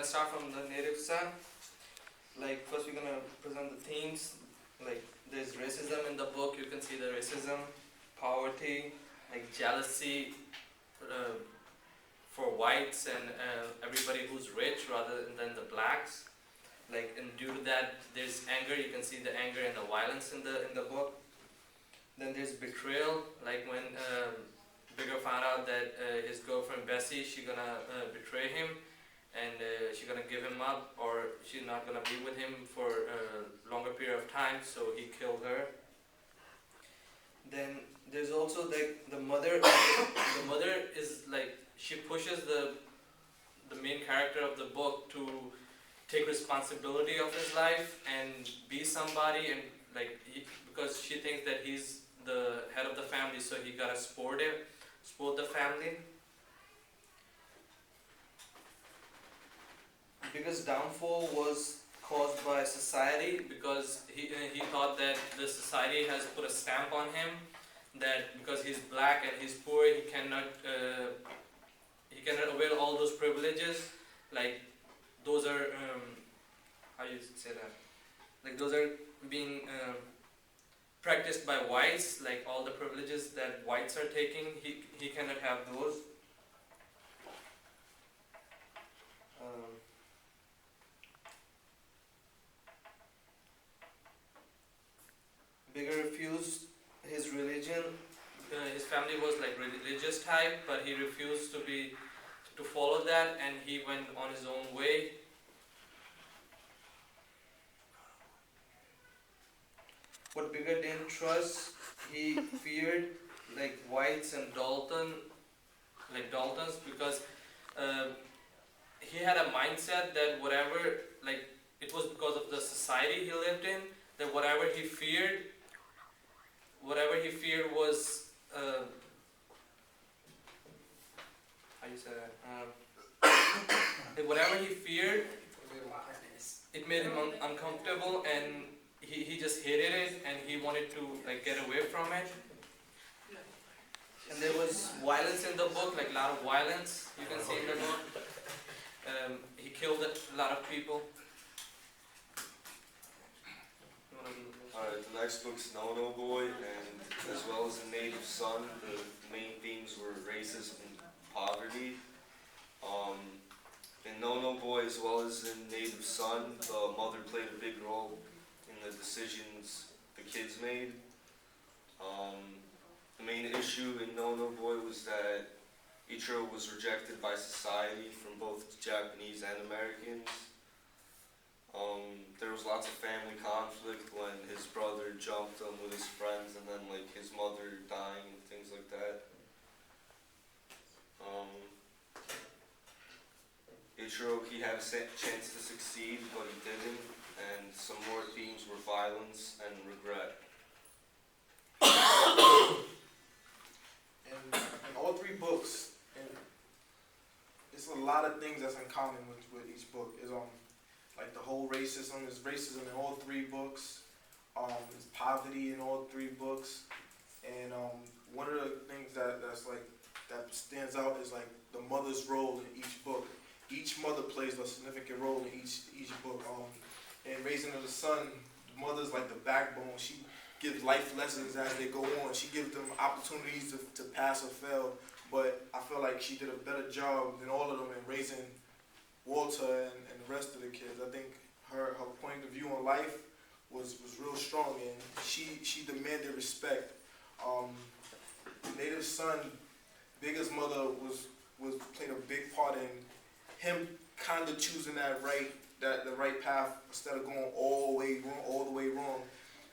gonna start from the native son. Like first we're gonna present the themes. Like there's racism in the book. You can see the racism, poverty, like jealousy for whites and everybody who's rich rather than the blacks. Like, and due to that, there's anger. You can see the anger and the violence in the book. Then there's betrayal. Like when Bigger found out that his girlfriend Bessie, she's gonna betray him, and she's gonna give him up, or she's not gonna be with him for a longer period of time. So he killed her. Then there's also like the mother. The mother is like she pushes the main character of the book to take responsibility of his life and be somebody, and like because she thinks that he's the head of the family, so he gotta support the family. Biggest downfall was caused by society because he thought that the society has put a stamp on him, that because he's black and he's poor, he cannot avail all those privileges. Like those are how you say that? Like those are being practiced by whites. Like all the privileges that whites are taking, he cannot have those. Bigger refused his religion. His family was like religious type, but he refused to follow that, and he went on his own way. What Bigger didn't trust, he feared like whites and Daltons, because he had a mindset that whatever, like it was because of the society he lived in, that whatever he feared was how you say that? Whatever he feared, it made him uncomfortable, and he just hated it, and he wanted to like get away from it. And there was violence in the book, like a lot of violence you can see in the book. He killed a lot of people. Alright, the next book's No No Boy, and as well as The Native Son, the main themes were racism and poverty. In No No Boy, as well as in Native Son, the mother played a big role in the decisions the kids made. The main issue in No No Boy was that Ichiro was rejected by society from both Japanese and Americans. There was lots of family conflict when his brother jumped him with his friends, and then like his mother dying and things like that. Ichiro, he had a chance to succeed, but he didn't, and some more themes were violence and regret. In all three books, and it's a lot of things that's in common with each book. Is like the whole racism. There's racism in all three books. There's poverty in all three books, and one of the things that stands out is like the mother's role in each book. Each mother plays a significant role in each book. In Raising of the Son, the mother's like the backbone. She gives life lessons as they go on. She gives them opportunities to pass or fail. But I feel like she did a better job than all of them in raising Walter and the rest of the kids. I think her point of view on life was real strong, and she demanded respect. Native Son, Bigger's mother was played a big part in him kind of choosing the right path instead of going all the way wrong.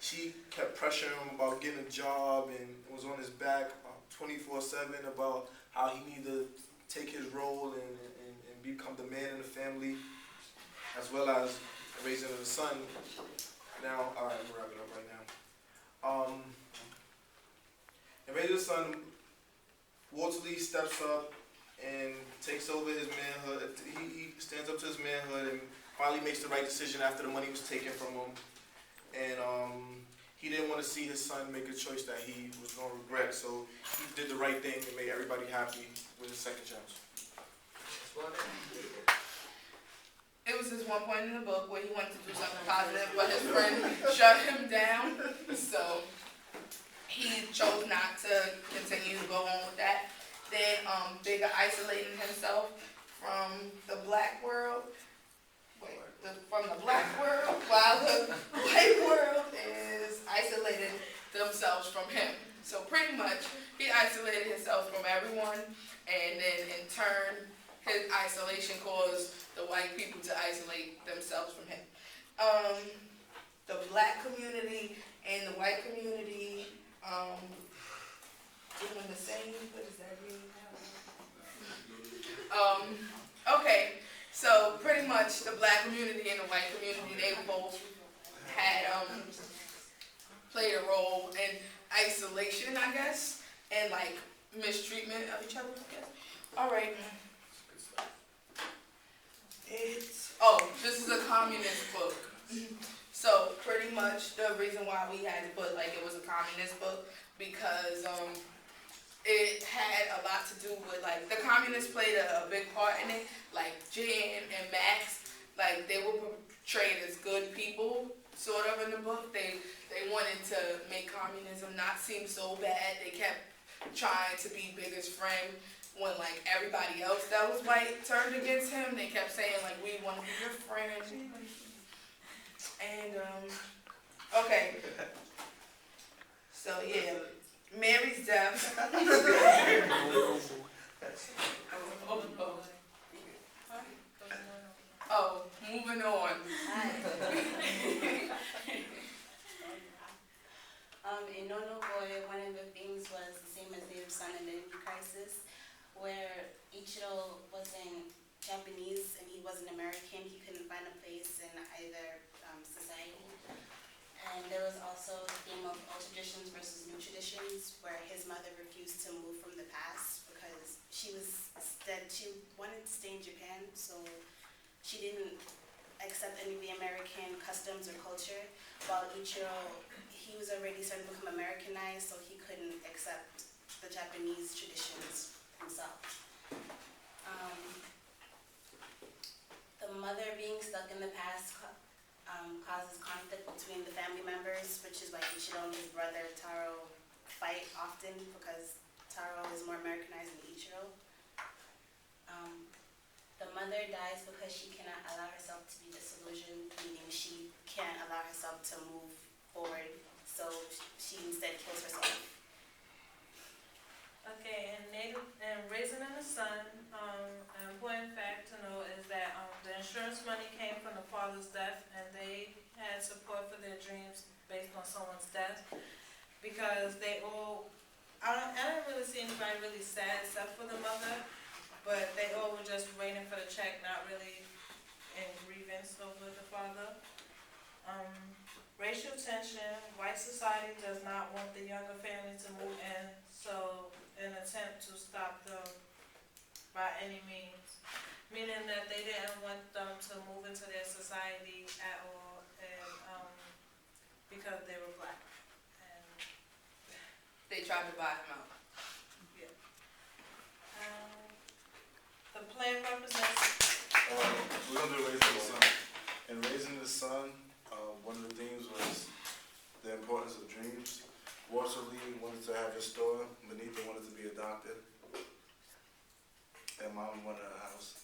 She kept pressuring him about getting a job and was on his back 24/7 about how he needed to take his role and become the man in the family, as well as Raising of the Son. Now, all right, I'm gonna wrap it up right now. In Raising of the Son, Walter Lee steps up and takes over his manhood. He stands up to his manhood and finally makes the right decision after the money was taken from him. And he didn't want to see his son make a choice that he was going to regret. So he did the right thing and made everybody happy with his second chance. it was this one point in the book where he wanted to do something positive, but his friend shut him down. So he chose not to continue to go on with that. Then Bigger isolated himself from the black world. From the black world, while the white world is isolated themselves from him. So pretty much, he isolated himself from everyone, and then in turn, his isolation caused the white people to isolate themselves from him. The black community and the white community doing the same. What does that mean? Okay, so pretty much the black community and the white community, they both had played a role in isolation, I guess, and like mistreatment of each other, I guess. All right. This is a communist book. So pretty much the reason why we had to put like it was a communist book because it had a lot to do with like the communists played a big part in it. Like Jan and Max, like they were portrayed as good people, sort of in the book. They wanted to make communism not seem so bad. They kept trying to be Bigger's friend when like everybody else that was white turned against him. They kept saying like we want to be your friend. And okay. So yeah, Mary's death. Moving on. In No No Boy, one of the themes was the same as Native Son and the Energy Crisis, where Ichiro wasn't Japanese and he wasn't American. He couldn't find a place in either society. And there was also the theme of old traditions versus new traditions, where his mother refused to move from the past because she wanted to stay in Japan, so she didn't accept any of the American customs or culture, while Ichiro, he was already starting to become Americanized, so he couldn't accept the Japanese traditions himself. The mother being stuck in the past causes conflict between the family members, which is why Ichiro and his brother Taro fight often, because Taro is more Americanized than Ichiro. The mother dies because she cannot allow herself to be disillusioned, meaning she can't allow herself to move forward, so she instead kills herself. Okay, and Raising in the Sun, an important fact to know is that the insurance money came from the father's death, and they had support for their dreams based on someone's death, because they all, I didn't really see anybody really sad except for the mother, but they all were just waiting for the check, not really in grievance over the father. Racial tension, white society does not want the younger family to move in, so an attempt to stop them by any means, meaning that they didn't want them to move into their society at all, and because they were black. And They tried to buy him out. yeah. The plan represents. We're going to do Raising the Sun. In Raising the Sun, one of the themes was the importance of dreams. Walter Lee wanted to have his store. Benita wanted to be adopted. And Mom wanted a house.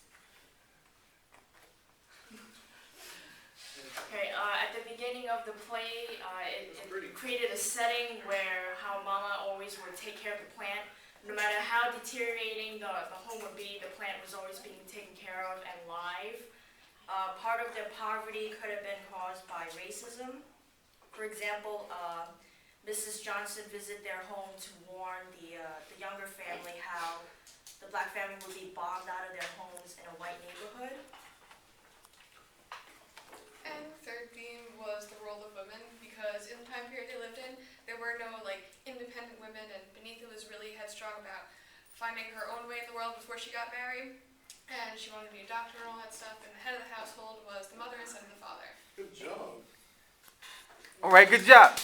Okay, at the beginning of the play, it created a setting where how Mama always would take care of the plant. No matter how deteriorating the home would be, the plant was always being taken care of and live. Part of their poverty could have been caused by racism. For example, Mrs. Johnson visited their home to warn the younger family how the black family would be bombed out of their homes in a white neighborhood. And the third theme was the role of women, because in the time period they lived in, there were no like independent women, and Benita was really headstrong about finding her own way in the world before she got married, and she wanted to be a doctor and all that stuff, and the head of the household was the mother instead of the father. Good job. All right, good job.